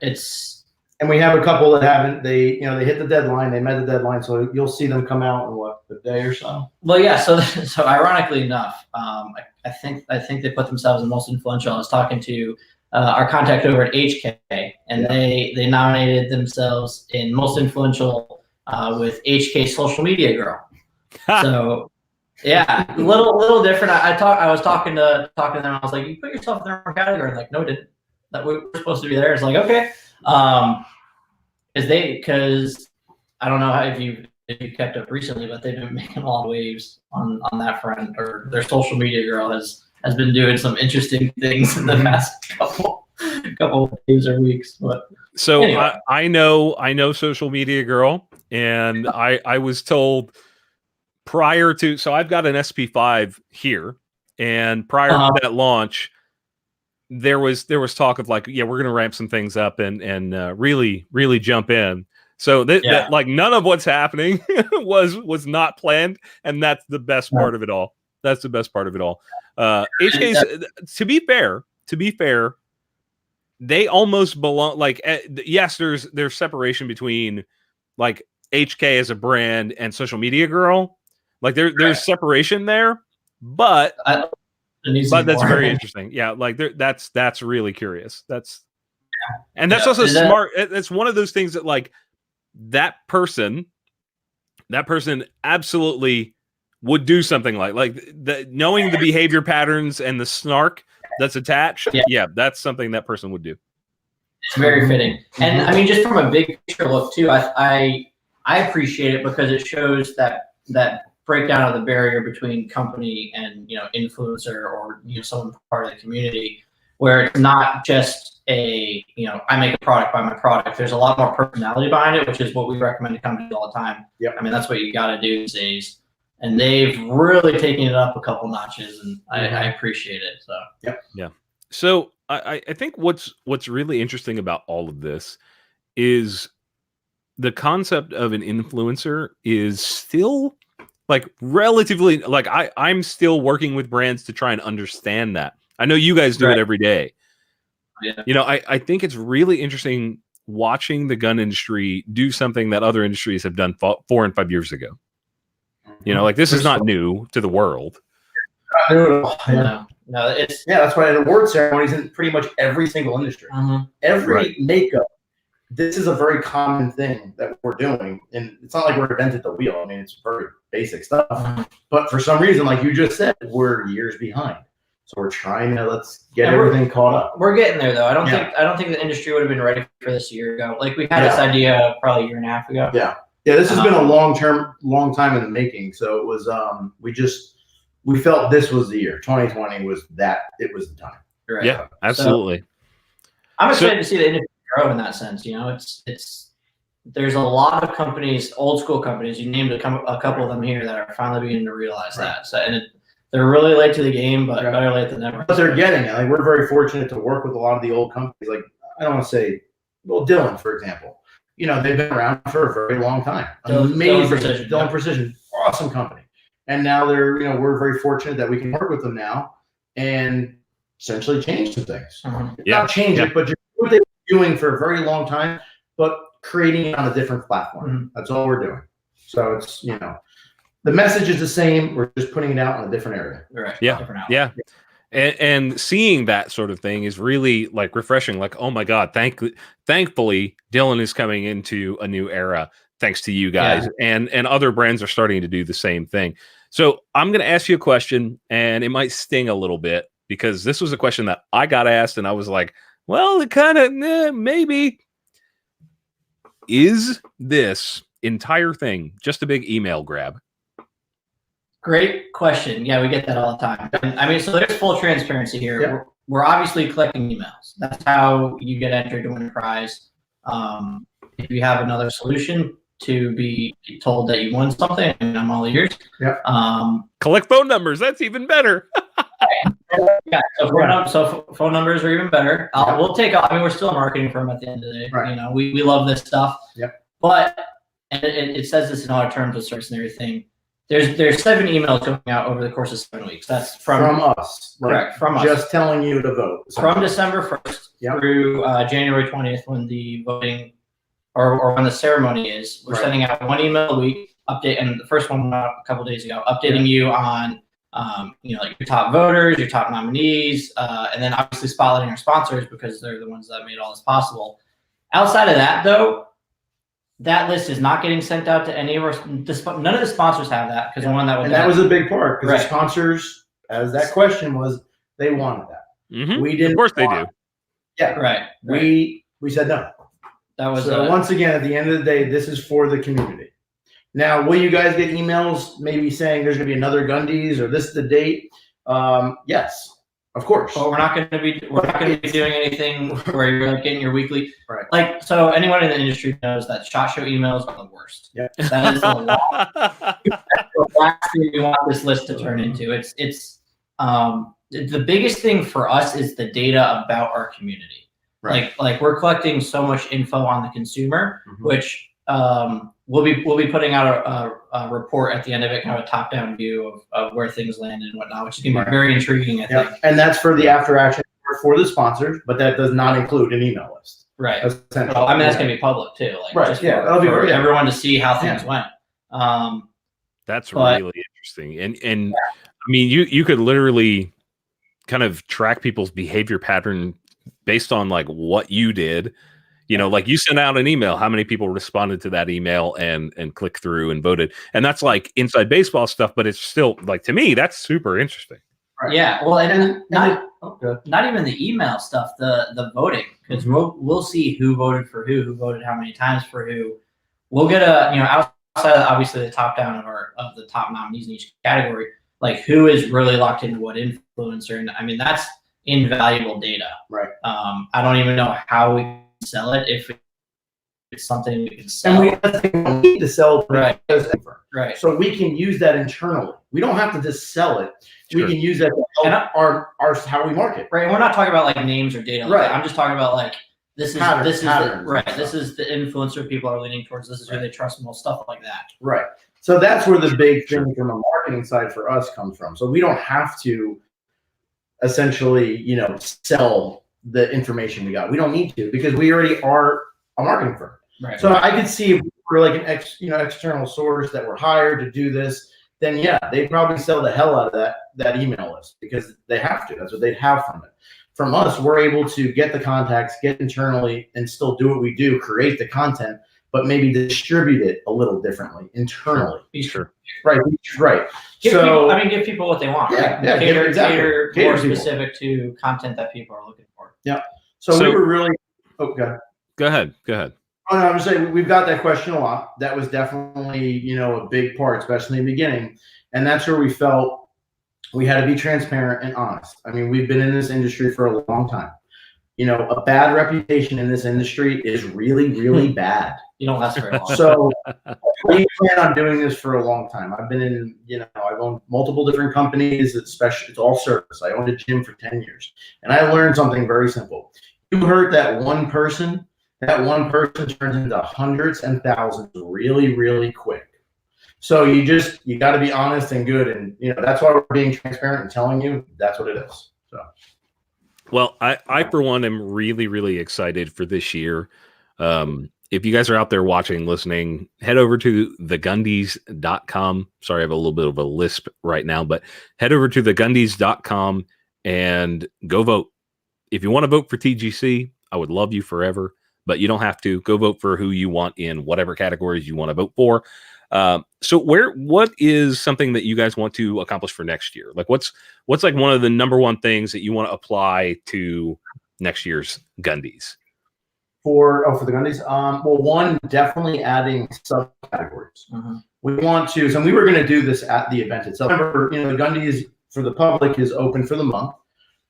and we have a couple that haven't. They hit the deadline. They met the deadline, so you'll see them come out in a day or so. Well, yeah. So ironically enough, I think they put themselves in most influential. I was talking to our contact over at HK, and they nominated themselves in most influential with HK Social Media Girl. So. Yeah, a little different. I was talking to them. I was like, "You put yourself in the wrong category." And like, no, didn't. That we were supposed to be there. It's like, okay, because I don't know if you kept up recently, but they've been making a lot of waves on that front. Or their social media girl has been doing some interesting things in the past couple days or weeks. But so anyway. I know social media girl, and I was told. Prior to, so I've got an SP5 here, and prior to that launch, there was talk of like, we're going to ramp some things up and really jump in. So that like none of what's happening was not planned, and that's the best part of it all. That's the best part of it all. HK's, to be fair, they almost belong. Like, yes, there's separation between like HK as a brand and Social Media Girl. Like there's separation there, but that's very interesting. Yeah, like that's really curious. That's also smart. It's one of those things that like that person absolutely would do something like knowing the behavior patterns and the snark that's attached. Yeah, that's something that person would do. It's very fitting, and I mean, just from a big picture look too, I appreciate it because it shows that breakdown of the barrier between company and influencer or someone part of the community, where it's not just I make a product by my product. There's a lot more personality behind it, which is what we recommend to companies all the time. Yep. I mean, that's what you got to do these days, and they've really taken it up a couple notches, and I appreciate it. So yeah. So I think what's really interesting about all of this is the concept of an influencer is still like relatively, like I'm still working with brands to try and understand that. I know you guys do it every day. Yeah. I think it's really interesting watching the gun industry do something that other industries have done 4 and 5 years ago. Like this is not new to the world. No. No, it's that's why the award ceremonies in pretty much every single industry, every makeup. This is a very common thing that we're doing, and it's not like we're invented the wheel. I mean, it's very basic stuff. But for some reason, like you just said, we're years behind. So we're trying to let's get everything caught up. We're getting there though. I don't think the industry would have been ready for this a year ago. Like we had this idea probably a year and a half ago. Yeah. This has been a long time in the making. So it was we felt this was the year. 2020 was that it was the time. Right. Yeah, absolutely. So, I'm excited to see the industry grow in that sense. You know, there's a lot of companies, old school companies. You named a couple of them here that are finally beginning to realize that. So they're really late to the game, but better late than never. But they're getting it. Like we're very fortunate to work with a lot of the old companies. Like I don't want to say, well, Dillon, for example. You know, they've been around for a very long time. Amazing. Dillon Precision, awesome company. And now we're very fortunate that we can work with them now and essentially change some things. Not change it, but what they've been doing for a very long time, but creating it on a different platform. That's all we're doing. So it's, the message is the same. We're just putting it out in a different area. Right. Yeah. And seeing that sort of thing is really like refreshing. Like, oh my God, thankfully, Dillon is coming into a new era thanks to you guys, and other brands are starting to do the same thing. So I'm going to ask you a question, and it might sting a little bit because this was a question that I got asked, and I was like, well, it kind of maybe. Is this entire thing just a big email grab? Great question. Yeah, we get that all the time. I mean, so there's full transparency here. Yeah. We're obviously collecting emails. That's how you get entered to win a prize. If you have another solution to be told that you won something, and I'm all ears. Yeah. Collect phone numbers. That's even better. So phone numbers are even better. We'll take. I mean, we're still a marketing firm at the end of the day. Right. You know, we love this stuff. Yep. But it says this in all our terms of service and everything. There's 7 emails going out over the course of 7 weeks. That's from us. Correct. From us. Just telling you to vote. From December 1st through January 20th, when the voting or when the ceremony is. We're sending out 1 email a week update, and the first one went out a couple days ago, updating you on like your top voters, your top nominees, and then obviously spotlighting our sponsors because they're the ones that made all this possible. Outside of that, though, that list is not getting sent out to any of our. None of the sponsors have that because the one that was a big part because the sponsors, as that question was, they wanted that. We didn't. Of course, they do. Yeah, right. We said no. That was once again at the end of the day, this is for the community. Now, will you guys get emails maybe saying there's going to be another Gundies or this is the date? Yes, of course. But we're not going to be doing anything where you're like getting your weekly. Right. Like, so anyone in the industry knows that SHOT Show emails are the worst. Yeah. That is the last thing we want this list to turn into. It's the biggest thing for us is the data about our community. Right. Like we're collecting so much info on the consumer, which we'll be putting out a report at the end of it, kind of a top-down view of where things landed and whatnot, which is going to be very intriguing, I think. And that's for the after action for the sponsors, but that does not include an email list. Right. Well, I mean, that's going to be public too. Like, just that'll be for everyone to see how things went. That's really interesting. And I mean, you could literally kind of track people's behavior pattern based on like what you did. You know, like you sent out an email, how many people responded to that email and clicked through and voted? And that's like inside baseball stuff, but it's still like, to me, that's super interesting. Right. Yeah. Well, and not even the email stuff, the voting, because we'll see who voted for who voted how many times for who. We'll get outside of obviously the top down of the top nominees in each category, like who is really locked into what influencer. And I mean, that's invaluable data. Right. I don't even know how we sell it if it's something we can sell. And we need to sell right. So we can use that internally. We don't have to just sell it. Sure. We can use that to help our how we market. Right. And we're not talking about like names or data. Like that. I'm just talking about like this is the influencer people are leaning towards. This is who they trust most, stuff like that. Right. So that's where the big thing from a marketing side for us comes from. So we don't have to essentially, sell the information we got. We don't need to because we already are a marketing firm. Right. So I could see if we're like an external source that we're hired to do this, then yeah, they probably sell the hell out of that email list because they have to. That's what they'd have from it. From us, we're able to get the contacts, get internally, and still do what we do, create the content, but maybe distribute it a little differently internally. Sure. Right. Give people what they want. Yeah, right? yeah, Cater cater more people. specific to content that people are looking for. Yeah. So we were really okay. Go ahead. Oh, no, I'm just saying we've got that question a lot. That was definitely, a big part, especially in the beginning. And that's where we felt we had to be transparent and honest. I mean, we've been in this industry for a long time. A bad reputation in this industry is really, really bad. You don't last very long. So we plan on doing this for a long time. I've been in, I've owned multiple different companies, especially it's all service. I owned a gym for 10 years. And I learned something very simple. You hurt that one person turns into hundreds and thousands really, really quick. So you got to be honest and good. And, that's why we're being transparent and telling you that's what it is. So. Well, I for one am really, really excited for this year. If you guys are out there watching, listening, head over to thegundies.com. Sorry, I have a little bit of a lisp right now, but head over to thegundies.com and go vote. If you want to vote for TGC, I would love you forever, but you don't have to. Go vote for who you want in whatever categories you want to vote for. So what is something that you guys want to accomplish for next year? Like what's like one of the number one things that you want to apply to next year's Gundies? For the Gundies, well, one, definitely adding subcategories. Mm-hmm. We want to, so we were going to do this at the event itself. Remember, the Gundies for the public is open for the month.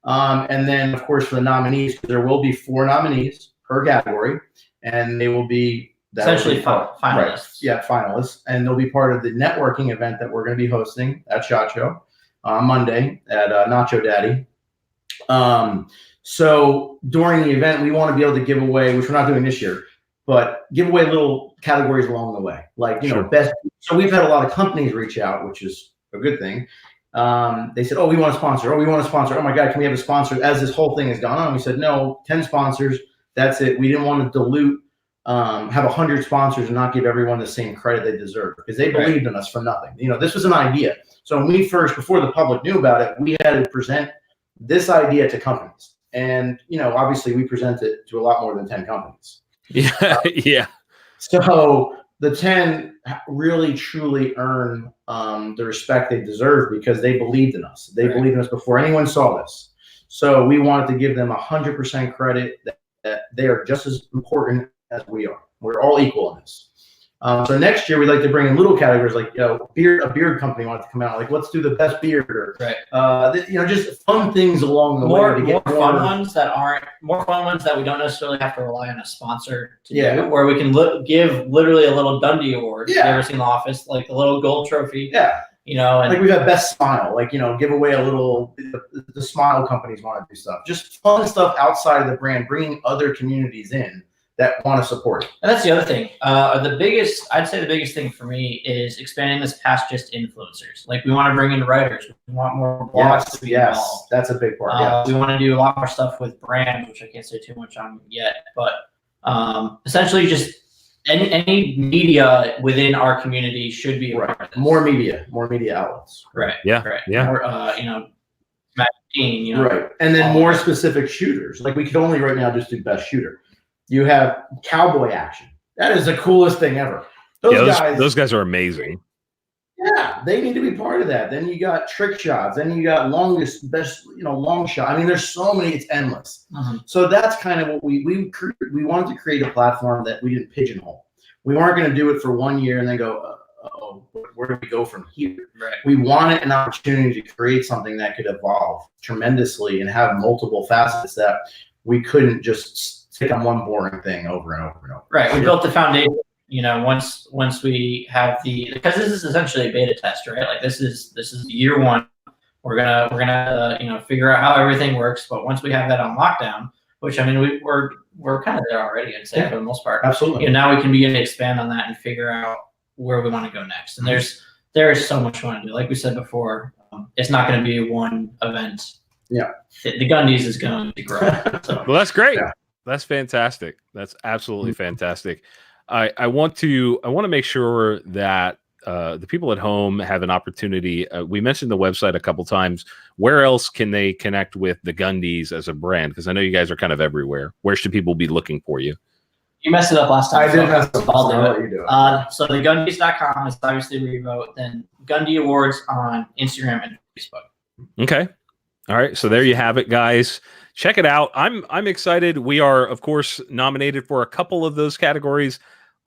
And then of course for the nominees, there will be 4 nominees per category, and they will be essentially finalists. Right. Yeah, finalists. And they'll be part of the networking event that we're going to be hosting at SHOT Show on Monday at Nacho Daddy. So during the event, we want to be able to give away, which we're not doing this year, but give away little categories along the way. Like, Sure. best. So we've had a lot of companies reach out, which is a good thing. They said, we want a sponsor. We want a sponsor. Oh my God, can we have a sponsor? As this whole thing has gone on, we said, no, 10 sponsors. That's it. We didn't want to dilute, have 100 sponsors and not give everyone the same credit they deserve because they believed in us for nothing. This was an idea. So when we first, before the public knew about it, we had to present this idea to companies. And, obviously we present it to a lot more than 10 companies. Yeah. Yeah. So the 10 really, truly earn the respect they deserve because they believed in us. They believed in us before anyone saw this. So we wanted to give them 100% credit that they are just as important as we are. We're all equal in this. So next year we'd like to bring in little categories like a beard company wanted to come out like let's do the best beard or just fun things along the way to get more fun ones that we don't necessarily have to rely on a sponsor to do, where we can give literally a little Dundee award. You've never seen The Office, like a little gold trophy. Yeah. And like we've got best smile, give away a little. The smile companies want to do stuff, just fun stuff outside of the brand, bringing other communities in that want to support it. And that's the other thing. I'd say the biggest thing for me is expanding this past just influencers. Like we want to bring in writers. We want more blogs to be involved. That's a big part. We want to do a lot more stuff with brands, which I can't say too much on yet. But essentially just any media within our community should be a part of this. More media outlets. Right. Yeah. Right. Yeah. More, magazine, Right. And then more specific shooters. Like we could only right now just do best shooter. You have cowboy action. That is the coolest thing ever. Those guys are amazing. Yeah, they need to be part of that. Then you got trick shots. Then you got best, long shot. I mean, there's so many. It's endless. Mm-hmm. So that's kind of what we wanted to create a platform that we didn't pigeonhole. We weren't going to do it for 1 year and then go, where do we go from here? Right. We wanted an opportunity to create something that could evolve tremendously and have multiple facets that we couldn't just stick on one boring thing over and over and over. Right. We built the foundation. Once we have because this is essentially a beta test, right? Like this is year 1. We're gonna figure out how everything works. But once we have that on lockdown, which I mean we're kind of there already, I'd say for the most part. Absolutely. Now we can begin to expand on that and figure out where we want to go next. And there is so much we want to do. Like we said before, it's not going to be one event. Yeah. The Gundies is going to grow. So. Well, that's great. Yeah. That's fantastic. That's absolutely fantastic. I want to make sure that the people at home have an opportunity. We mentioned the website a couple times. Where else can they connect with the Gundies as a brand? Because I know you guys are kind of everywhere. Where should people be looking for you? You messed it up last time. I did mess it up. I'll I'll let do you do it. it. So the Gundies.com is obviously where you vote. Then Gundy Awards on Instagram and Facebook. Okay. All right. So there you have it, guys. Check it out. I'm excited. We are, of course, nominated for a couple of those categories.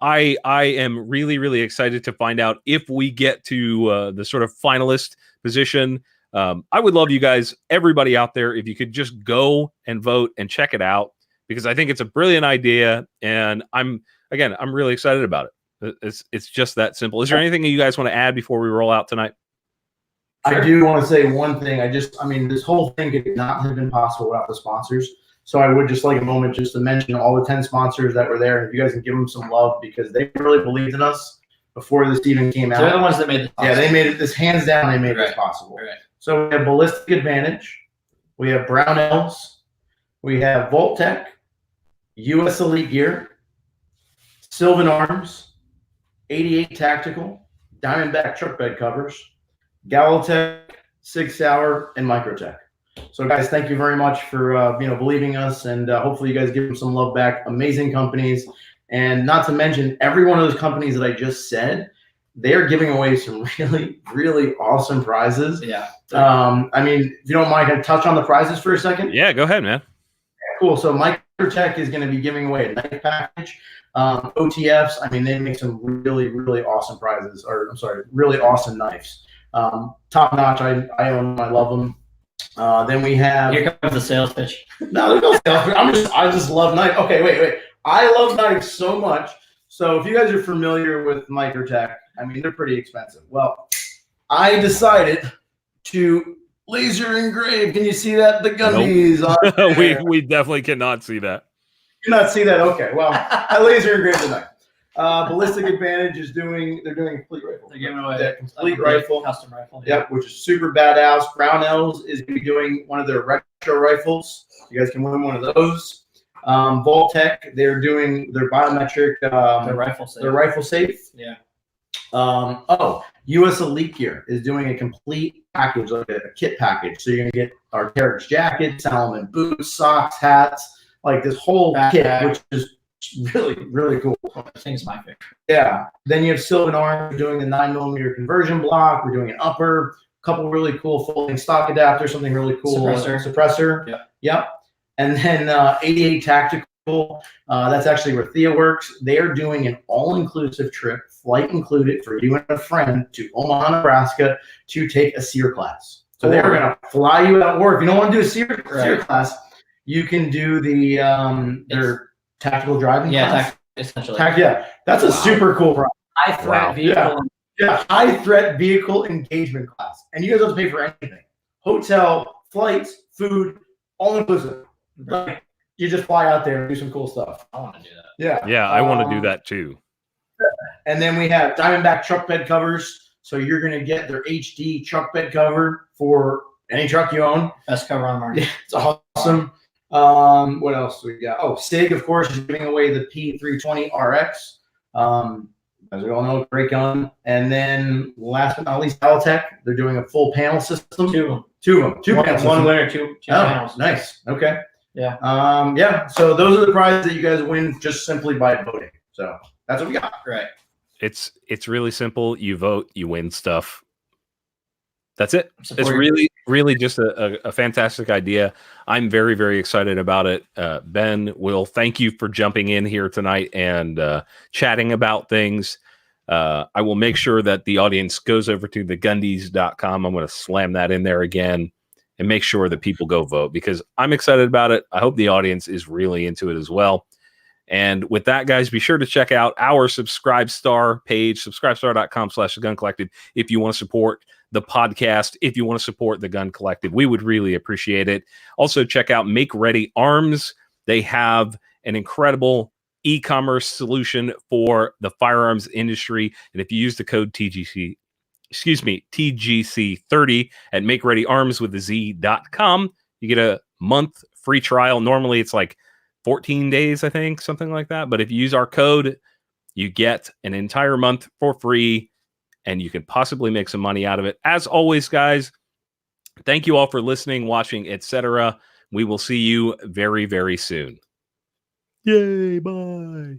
I am really, really excited to find out if we get to the sort of finalist position. I would love you guys, everybody out there, if you could just go and vote and check it out, because I think it's a brilliant idea, and I'm really excited about it. It's just that simple. Is there anything you guys want to add before we roll out tonight? I do want to say one thing. I mean, this whole thing could not have been possible without the sponsors. So I would just like a moment just to mention all the 10 sponsors that were there. And if you guys can give them some love, because they really believed in us before this even came out. They're the ones that made it possible. Yeah, they made it, this hands down, they made this possible. Right. So we have Ballistic Advantage. We have Brownells. We have Voltec, US Elite Gear, Sylvan Arms, 88 Tactical, Diamondback Truck Bed Covers, Galotech, Sig Sauer, and Microtech. So guys, thank you very much for believing us, and hopefully you guys give them some love back. Amazing companies, and not to mention every one of those companies that I just said, they are giving away some really, really awesome prizes. Yeah. I mean, if you don't mind, can I touch on the prizes for a second? Yeah, go ahead, man. Cool. So Microtech is going to be giving away a knife package. OTFs, I mean, they make some really, really awesome prizes, or I'm sorry, really awesome knives. Top notch. I own them. I love them. Then we have. Here comes the sales pitch. No, there's no sales pitch. I just love knives. Okay, wait. I love knives so much. So if you guys are familiar with Microtech, I mean, they're pretty expensive. Well, I decided to laser engrave. Can you see that? The Gundies. Nope. we definitely cannot see that. You cannot see that? Okay. Well, I laser engraved the knife. Ballistic Advantage is they're doing a complete rifle. They're giving away a complete rifle. Custom rifle. Yep, which is super badass. Brownells is going to be doing one of their retro rifles. You guys can win one of those. Voltec, they're doing their biometric. Their rifle safe. Their rifle safe. Yeah. US Elite Gear is doing a complete package, like a kit package. So you're going to get our Arc'teryx jacket, Salomon boots, socks, hats, like this whole kit, which is really, really cool. I think it's my favorite. Yeah. Then you have Sylvan Arms. We're doing the 9mm conversion block. We're doing an upper, couple really cool folding stock adapters, something really cool. Suppressor. Yep. And then 88 Tactical. That's actually where Thea works. They are doing an all-inclusive trip, flight included, for you and a friend to Omaha, Nebraska, to take a SEER class. So they're going to fly you out, or if you don't want to do a SEER class, you can do the their tactical driving class. Essentially. That's a super cool product. High threat vehicle. Yeah, high threat vehicle engagement class. And you guys don't have to pay for anything. Hotel, flights, food, all inclusive. Like, you just fly out there and do some cool stuff. I want to do that. Yeah. Yeah, I want to do that too. And then we have Diamondback truck bed covers. So you're going to get their HD truck bed cover for any truck you own. Best cover on the market. Yeah, it's awesome. What else do we got? Oh, SIG, of course, is giving away the P320 RX. As we all know, great gun. And then last but not least, Galotech. They're doing a full panel system. Two of them. Two panels. One winner, two panels. Nice. Okay. Yeah. So those are the prizes that you guys win just simply by voting. So that's what we got. Right. It's really simple. You vote, you win stuff. That's it. Support it's really just a fantastic idea. I'm very, very excited about it. Ben, Will, thank you for jumping in here tonight and chatting about things. I will make sure that the audience goes over to thegundies.com. I'm going to slam that in there again and make sure that people go vote, because I'm excited about it. I hope the audience is really into it as well. And with that, guys, be sure to check out our Subscribestar page, subscribestar.com/theguncollective, if you want to support the podcast, if you want to support the Gun Collective. We would really appreciate it. Also, check out Make Ready Arms. They have an incredible e-commerce solution for the firearms industry. And if you use the code TGC 30 at makereadyarmswithaz.com, you get a month free trial. Normally it's like 14 days, I think, something like that. But if you use our code, you get an entire month for free. and you can possibly make some money out of it. As always, guys, thank you all for listening, watching, etc. We will see you very, very soon. Yay, bye.